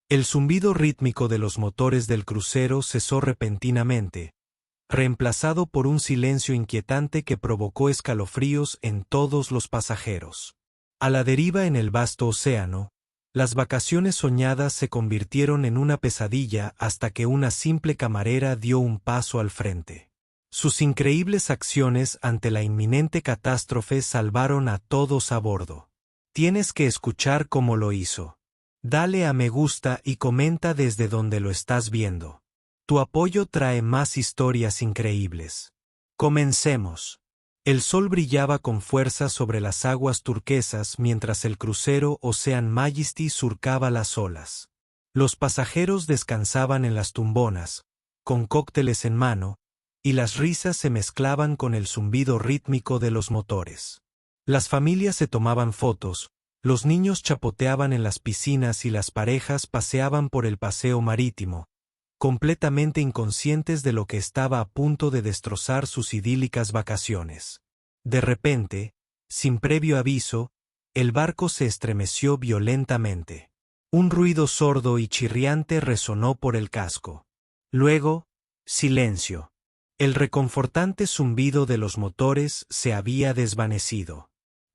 El zumbido rítmico de los motores del crucero cesó repentinamente, reemplazado por un silencio inquietante que provocó escalofríos en todos los pasajeros. A la deriva en el vasto océano, las vacaciones soñadas se convirtieron en una pesadilla hasta que una simple camarera dio un paso al frente. Sus increíbles acciones ante la inminente catástrofe salvaron a todos a bordo. Tienes que escuchar cómo lo hizo. Dale a me gusta y comenta desde donde lo estás viendo. Tu apoyo trae más historias increíbles. Comencemos. El sol brillaba con fuerza sobre las aguas turquesas mientras el crucero Ocean Majesty surcaba las olas. Los pasajeros descansaban en las tumbonas, con cócteles en mano, y las risas se mezclaban con el zumbido rítmico de los motores. Las familias se tomaban fotos, los niños chapoteaban en las piscinas y las parejas paseaban por el paseo marítimo, completamente inconscientes de lo que estaba a punto de destrozar sus idílicas vacaciones. De repente, sin previo aviso, el barco se estremeció violentamente. Un ruido sordo y chirriante resonó por el casco. Luego, silencio. El reconfortante zumbido de los motores se había desvanecido.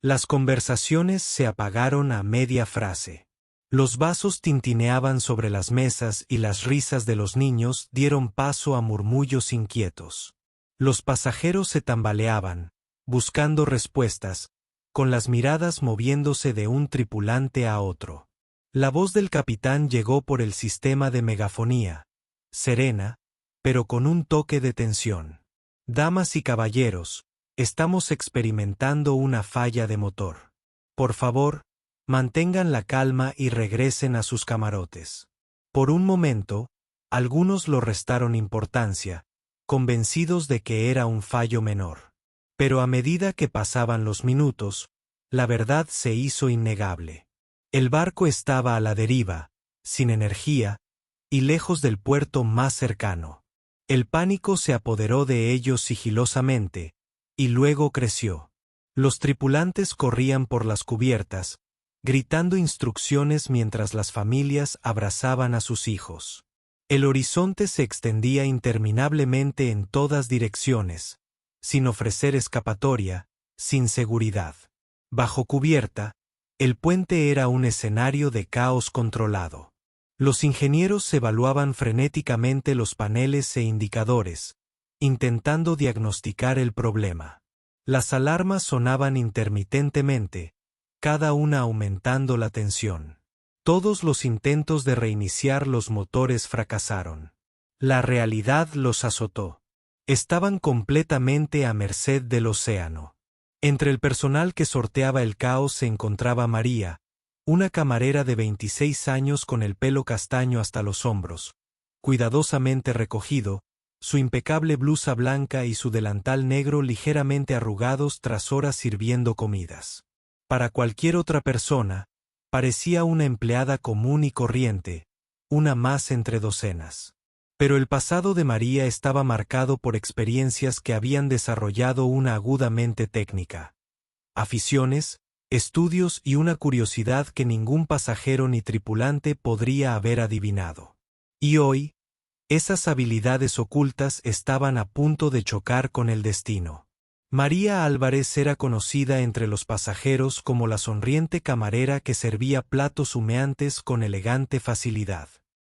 Las conversaciones se apagaron a media frase. Los vasos tintineaban sobre las mesas y las risas de los niños dieron paso a murmullos inquietos. Los pasajeros se tambaleaban, buscando respuestas, con las miradas moviéndose de un tripulante a otro. La voz del capitán llegó por el sistema de megafonía, serena, pero con un toque de tensión. Damas y caballeros, estamos experimentando una falla de motor. Por favor, mantengan la calma y regresen a sus camarotes. Por un momento, algunos lo restaron importancia, convencidos de que era un fallo menor. Pero a medida que pasaban los minutos, la verdad se hizo innegable. El barco estaba a la deriva, sin energía, y lejos del puerto más cercano. El pánico se apoderó de ellos sigilosamente, y luego creció. Los tripulantes corrían por las cubiertas, gritando instrucciones mientras las familias abrazaban a sus hijos. El horizonte se extendía interminablemente en todas direcciones, sin ofrecer escapatoria, sin seguridad. Bajo cubierta, el puente era un escenario de caos controlado. Los ingenieros evaluaban frenéticamente los paneles e indicadores, intentando diagnosticar el problema. Las alarmas sonaban intermitentemente, cada una aumentando la tensión. Todos los intentos de reiniciar los motores fracasaron. La realidad los azotó. Estaban completamente a merced del océano. Entre el personal que sorteaba el caos se encontraba María, una camarera de 26 años con el pelo castaño hasta los hombros, cuidadosamente recogido, su impecable blusa blanca y su delantal negro ligeramente arrugados tras horas sirviendo comidas. Para cualquier otra persona, parecía una empleada común y corriente, una más entre docenas. Pero el pasado de María estaba marcado por experiencias que habían desarrollado una aguda mente técnica. Aficiones, estudios y una curiosidad que ningún pasajero ni tripulante podría haber adivinado. Y hoy, esas habilidades ocultas estaban a punto de chocar con el destino. María Álvarez era conocida entre los pasajeros como la sonriente camarera que servía platos humeantes con elegante facilidad.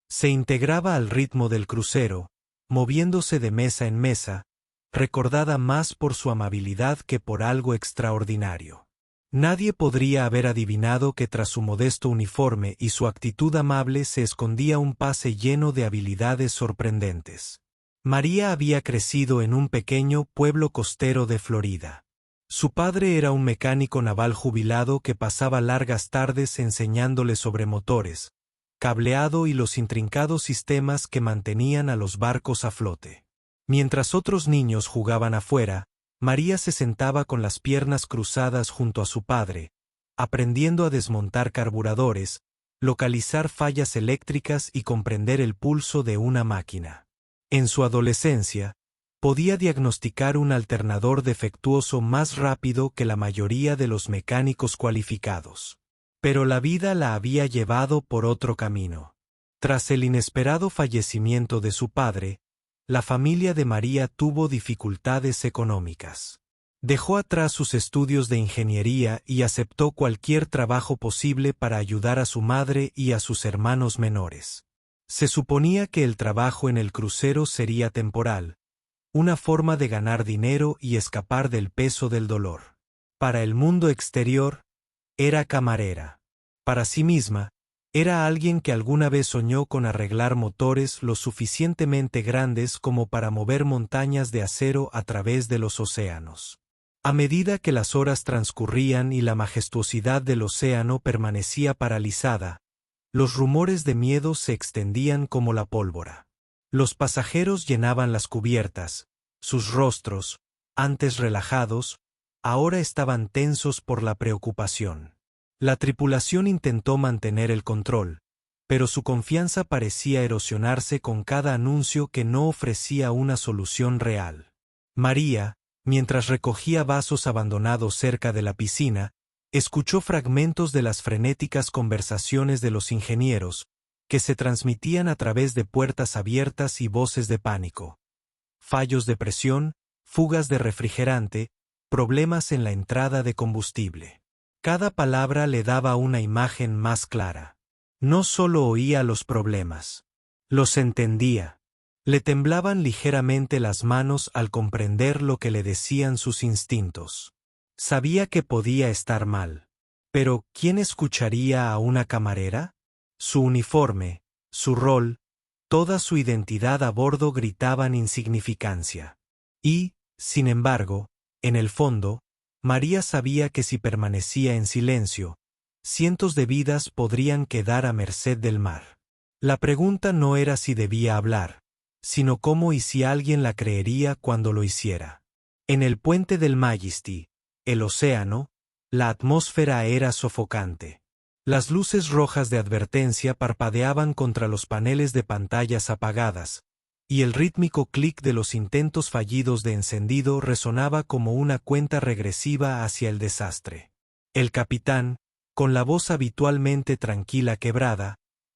Se integraba al ritmo del crucero, moviéndose de mesa en mesa, recordada más por su amabilidad que por algo extraordinario. Nadie podría haber adivinado que tras su modesto uniforme y su actitud amable se escondía un pase lleno de habilidades sorprendentes. María había crecido en un pequeño pueblo costero de Florida. Su padre era un mecánico naval jubilado que pasaba largas tardes enseñándole sobre motores, cableado y los intrincados sistemas que mantenían a los barcos a flote. Mientras otros niños jugaban afuera, María se sentaba con las piernas cruzadas junto a su padre, aprendiendo a desmontar carburadores, localizar fallas eléctricas y comprender el pulso de una máquina. En su adolescencia, podía diagnosticar un alternador defectuoso más rápido que la mayoría de los mecánicos cualificados. Pero la vida la había llevado por otro camino. Tras el inesperado fallecimiento de su padre, la familia de María tuvo dificultades económicas. Dejó atrás sus estudios de ingeniería y aceptó cualquier trabajo posible para ayudar a su madre y a sus hermanos menores. Se suponía que el trabajo en el crucero sería temporal, una forma de ganar dinero y escapar del peso del dolor. Para el mundo exterior, era camarera. Para sí misma, era alguien que alguna vez soñó con arreglar motores lo suficientemente grandes como para mover montañas de acero a través de los océanos. A medida que las horas transcurrían y la majestuosidad del océano permanecía paralizada, los rumores de miedo se extendían como la pólvora. Los pasajeros llenaban las cubiertas, sus rostros, antes relajados, ahora estaban tensos por la preocupación. La tripulación intentó mantener el control, pero su confianza parecía erosionarse con cada anuncio que no ofrecía una solución real. María, mientras recogía vasos abandonados cerca de la piscina, escuchó fragmentos de las frenéticas conversaciones de los ingenieros, que se transmitían a través de puertas abiertas y voces de pánico. Fallos de presión, fugas de refrigerante, problemas en la entrada de combustible. Cada palabra le daba una imagen más clara. No solo oía los problemas, los entendía. Le temblaban ligeramente las manos al comprender lo que le decían sus instintos. Sabía que podía estar mal. Pero, ¿quién escucharía a una camarera? Su uniforme, su rol, toda su identidad a bordo gritaban insignificancia. Y, sin embargo, en el fondo, María sabía que si permanecía en silencio, cientos de vidas podrían quedar a merced del mar. La pregunta no era si debía hablar, sino cómo y si alguien la creería cuando lo hiciera. En el puente del Majesty, el océano, la atmósfera era sofocante. Las luces rojas de advertencia parpadeaban contra los paneles de pantallas apagadas, y el rítmico clic de los intentos fallidos de encendido resonaba como una cuenta regresiva hacia el desastre. El capitán, con la voz habitualmente tranquila quebrada,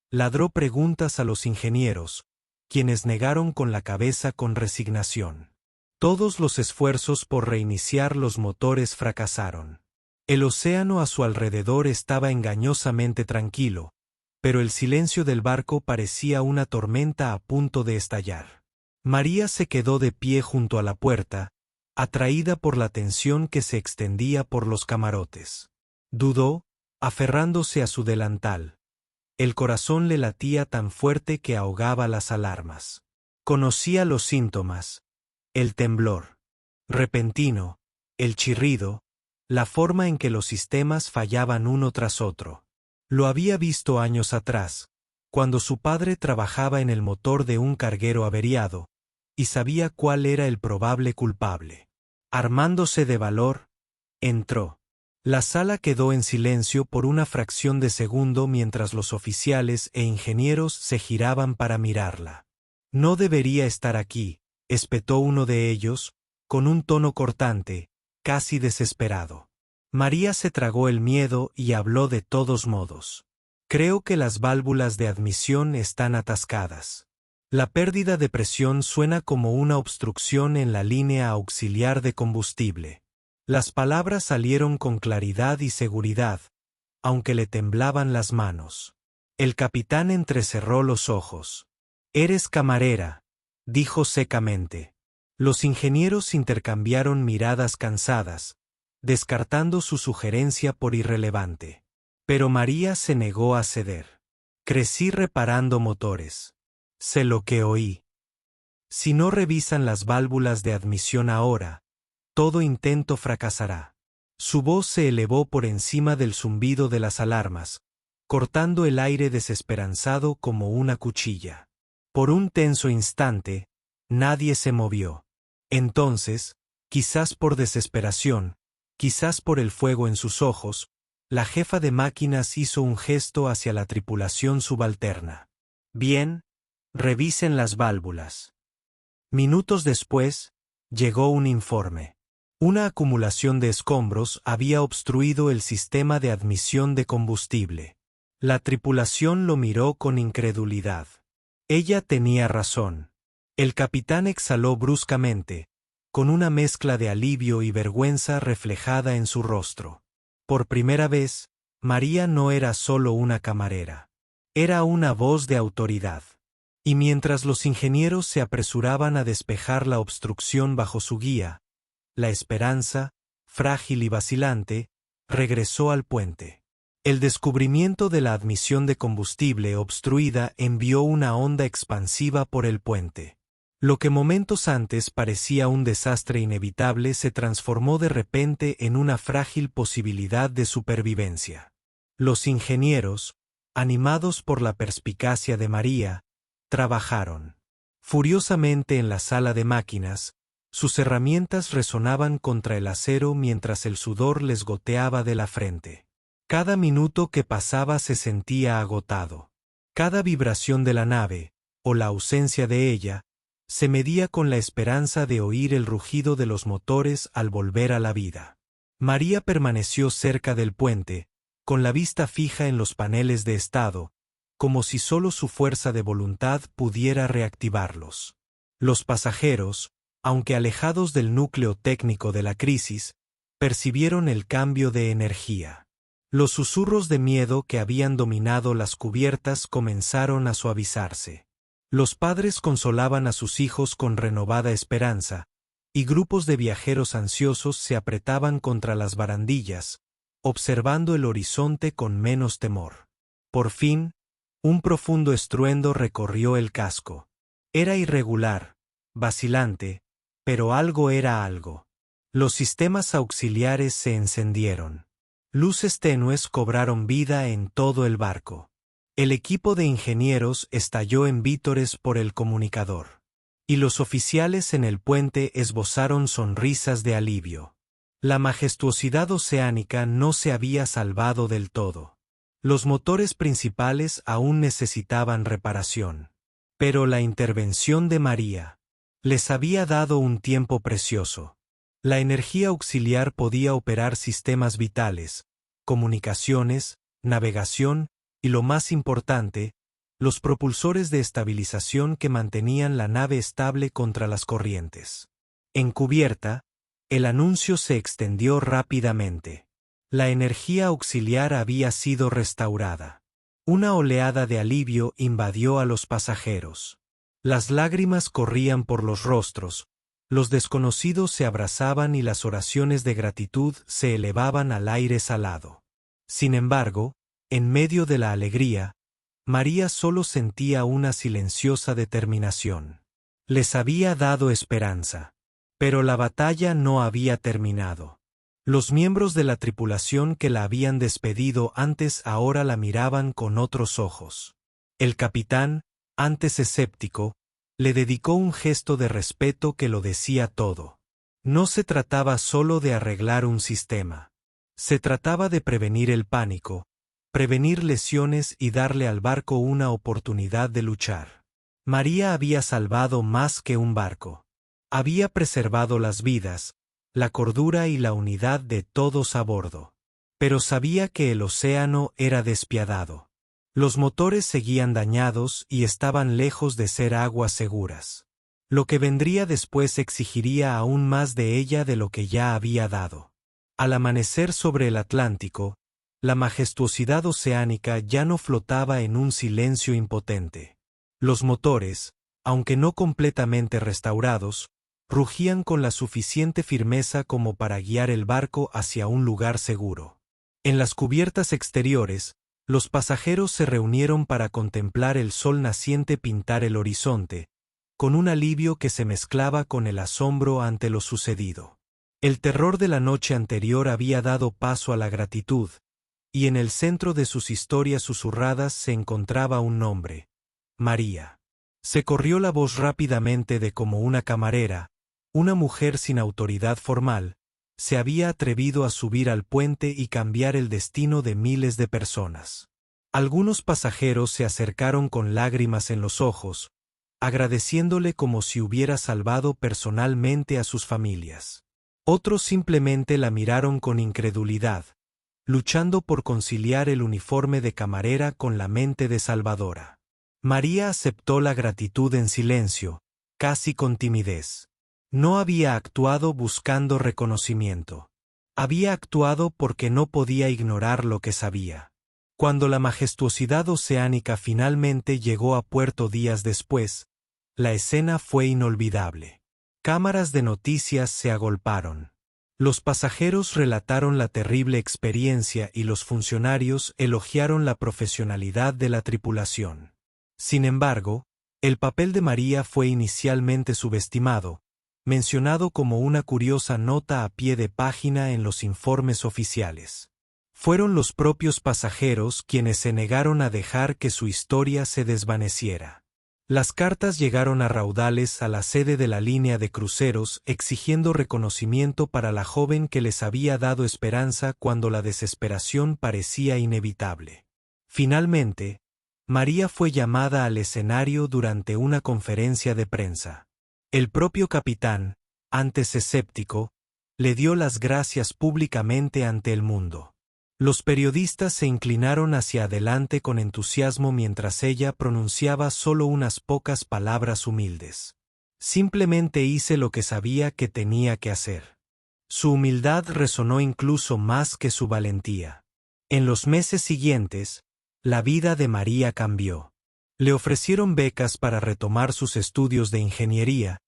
ladró preguntas a los ingenieros, quienes negaron con la cabeza con resignación. Todos los esfuerzos por reiniciar los motores fracasaron. El océano a su alrededor estaba engañosamente tranquilo, pero el silencio del barco parecía una tormenta a punto de estallar. María se quedó de pie junto a la puerta, atraída por la tensión que se extendía por los camarotes. Dudó, aferrándose a su delantal. El corazón le latía tan fuerte que ahogaba las alarmas. Conocía los síntomas: el temblor repentino, el chirrido, la forma en que los sistemas fallaban uno tras otro. Lo había visto años atrás, cuando su padre trabajaba en el motor de un carguero averiado, y sabía cuál era el probable culpable. Armándose de valor, entró. La sala quedó en silencio por una fracción de segundo mientras los oficiales e ingenieros se giraban para mirarla. No debería estar aquí, espetó uno de ellos, con un tono cortante, casi desesperado. María se tragó el miedo y habló de todos modos. Creo que las válvulas de admisión están atascadas. La pérdida de presión suena como una obstrucción en la línea auxiliar de combustible. Las palabras salieron con claridad y seguridad, aunque le temblaban las manos. El capitán entrecerró los ojos. «Eres camarera», dijo secamente. Los ingenieros intercambiaron miradas cansadas, descartando su sugerencia por irrelevante. Pero María se negó a ceder. «Crecí reparando motores. Sé lo que oí. Si no revisan las válvulas de admisión ahora, todo intento fracasará». Su voz se elevó por encima del zumbido de las alarmas, cortando el aire desesperanzado como una cuchilla. Por un tenso instante, nadie se movió. Entonces, quizás por desesperación, quizás por el fuego en sus ojos, la jefa de máquinas hizo un gesto hacia la tripulación subalterna. «Bien, revisen las válvulas». Minutos después, llegó un informe. Una acumulación de escombros había obstruido el sistema de admisión de combustible. La tripulación lo miró con incredulidad. Ella tenía razón. El capitán exhaló bruscamente, con una mezcla de alivio y vergüenza reflejada en su rostro. Por primera vez, María no era solo una camarera. Era una voz de autoridad. Y mientras los ingenieros se apresuraban a despejar la obstrucción bajo su guía, la Esperanza, frágil y vacilante, regresó al puente. El descubrimiento de la admisión de combustible obstruida envió una onda expansiva por el puente. Lo que momentos antes parecía un desastre inevitable se transformó de repente en una frágil posibilidad de supervivencia. Los ingenieros, animados por la perspicacia de María, trabajaron furiosamente en la sala de máquinas. Sus herramientas resonaban contra el acero mientras el sudor les goteaba de la frente. Cada minuto que pasaba se sentía agotado. Cada vibración de la nave, o la ausencia de ella, se medía con la esperanza de oír el rugido de los motores al volver a la vida. María permaneció cerca del puente, con la vista fija en los paneles de estado, como si solo su fuerza de voluntad pudiera reactivarlos. Los pasajeros, aunque alejados del núcleo técnico de la crisis, percibieron el cambio de energía. Los susurros de miedo que habían dominado las cubiertas comenzaron a suavizarse. Los padres consolaban a sus hijos con renovada esperanza, y grupos de viajeros ansiosos se apretaban contra las barandillas, observando el horizonte con menos temor. Por fin, un profundo estruendo recorrió el casco. Era irregular, vacilante, pero algo era algo. Los sistemas auxiliares se encendieron. Luces tenues cobraron vida en todo el barco. El equipo de ingenieros estalló en vítores por el comunicador. Y los oficiales en el puente esbozaron sonrisas de alivio. La majestuosidad oceánica no se había salvado del todo. Los motores principales aún necesitaban reparación. Pero la intervención de María les había dado un tiempo precioso. La energía auxiliar podía operar sistemas vitales, comunicaciones, navegación y, lo más importante, los propulsores de estabilización que mantenían la nave estable contra las corrientes. En cubierta, el anuncio se extendió rápidamente. La energía auxiliar había sido restaurada. Una oleada de alivio invadió a los pasajeros. Las lágrimas corrían por los rostros, los desconocidos se abrazaban y las oraciones de gratitud se elevaban al aire salado. Sin embargo, en medio de la alegría, María solo sentía una silenciosa determinación. Les había dado esperanza. Pero la batalla no había terminado. Los miembros de la tripulación que la habían despedido antes ahora la miraban con otros ojos. El capitán, antes escéptico, le dedicó un gesto de respeto que lo decía todo. No se trataba solo de arreglar un sistema. Se trataba de prevenir el pánico, prevenir lesiones y darle al barco una oportunidad de luchar. María había salvado más que un barco. Había preservado las vidas, la cordura y la unidad de todos a bordo. Pero sabía que el océano era despiadado. Los motores seguían dañados y estaban lejos de ser aguas seguras. Lo que vendría después exigiría aún más de ella de lo que ya había dado. Al amanecer sobre el Atlántico, la majestuosidad oceánica ya no flotaba en un silencio impotente. Los motores, aunque no completamente restaurados, rugían con la suficiente firmeza como para guiar el barco hacia un lugar seguro. En las cubiertas exteriores, los pasajeros se reunieron para contemplar el sol naciente pintar el horizonte, con un alivio que se mezclaba con el asombro ante lo sucedido. El terror de la noche anterior había dado paso a la gratitud, y en el centro de sus historias susurradas se encontraba un nombre: María. Se corrió la voz rápidamente de cómo una camarera, una mujer sin autoridad formal, se había atrevido a subir al puente y cambiar el destino de miles de personas. Algunos pasajeros se acercaron con lágrimas en los ojos, agradeciéndole como si hubiera salvado personalmente a sus familias. Otros simplemente la miraron con incredulidad, luchando por conciliar el uniforme de camarera con la mente de salvadora. María aceptó la gratitud en silencio, casi con timidez. No había actuado buscando reconocimiento. Había actuado porque no podía ignorar lo que sabía. Cuando la majestuosidad oceánica finalmente llegó a puerto días después, la escena fue inolvidable. Cámaras de noticias se agolparon. Los pasajeros relataron la terrible experiencia y los funcionarios elogiaron la profesionalidad de la tripulación. Sin embargo, el papel de María fue inicialmente subestimado, mencionado como una curiosa nota a pie de página en los informes oficiales. Fueron los propios pasajeros quienes se negaron a dejar que su historia se desvaneciera. Las cartas llegaron a raudales a la sede de la línea de cruceros exigiendo reconocimiento para la joven que les había dado esperanza cuando la desesperación parecía inevitable. Finalmente, María fue llamada al escenario durante una conferencia de prensa. El propio capitán, antes escéptico, le dio las gracias públicamente ante el mundo. Los periodistas se inclinaron hacia adelante con entusiasmo mientras ella pronunciaba solo unas pocas palabras humildes. Simplemente hice lo que sabía que tenía que hacer. Su humildad resonó incluso más que su valentía. En los meses siguientes, la vida de María cambió. Le ofrecieron becas para retomar sus estudios de ingeniería,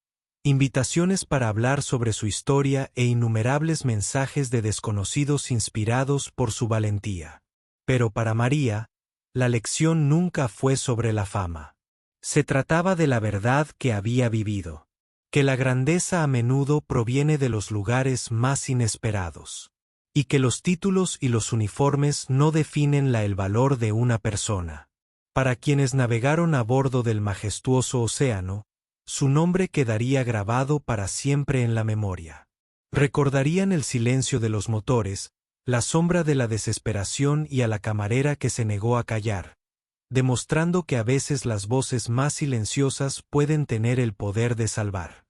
invitaciones para hablar sobre su historia e innumerables mensajes de desconocidos inspirados por su valentía. Pero para María, la lección nunca fue sobre la fama. Se trataba de la verdad que había vivido, que la grandeza a menudo proviene de los lugares más inesperados, y que los títulos y los uniformes no definen el valor de una persona. Para quienes navegaron a bordo del majestuoso océano, su nombre quedaría grabado para siempre en la memoria. Recordarían el silencio de los motores, la sombra de la desesperación y a la camarera que se negó a callar, demostrando que a veces las voces más silenciosas pueden tener el poder de salvar.